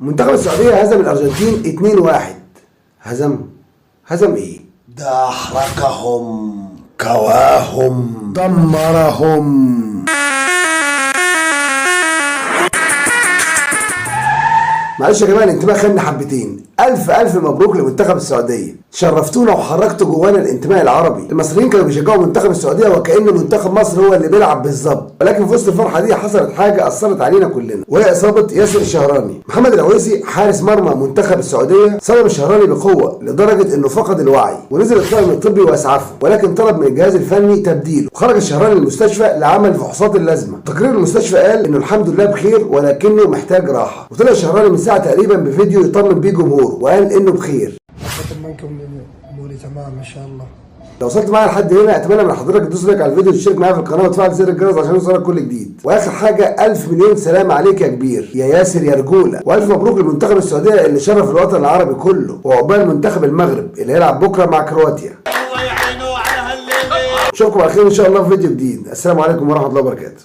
منتخب السعودية هزم الأرجنتين 2-1. هزم إيه؟ ده أحرقهم، كواهم، دمرهم. معلش يا جماعه الانتماء خدنا حبتين. الف مبروك لمنتخب السعوديه، شرفتونا وحركتوا جوانا الانتماء العربي. المصريين كانوا بيشجعوا منتخب السعوديه وكأن منتخب مصر هو اللي بيلعب بالظبط، ولكن في وسط الفرحه دي حصلت حاجه اثرت علينا كلنا، وهي اصابه ياسر الشهراني. محمد العويسي حارس مرمى منتخب السعوديه صدم الشهراني بقوه لدرجه انه فقد الوعي ونزل الطاقم الطبي واسعفه، ولكن طلب من الجهاز الفني تبديله، وخرج الشهراني المستشفى لعمل الفحوصات اللازمه. تقرير المستشفى قال انه الحمد لله بخير ولكنه محتاج راحه، وطلع الشهراني من ساعه تقريبا بفيديو يطمن بيه جمهوره وقال انه بخير. اطمنكم اموري تمام ان شاء الله. لو وصلت معايا لحد هنا اتمنى من حضرتك تدوس لايك على الفيديو وتشترك معايا في القناه وتفعل زر الجرس عشان يوصلك كل جديد. واخر حاجه 1000 مليون سلام عليك يا كبير يا ياسر يا رجوله، والف مبروك لمنتخب السعوديه اللي شرف الوطن العربي كله، وعقبال منتخب المغرب اللي هيلعب بكره مع كرواتيا. الله يعينه على هالليله. اشوفكم على خير ان شاء الله في فيديو جديد. السلام عليكم ورحمه الله وبركاته.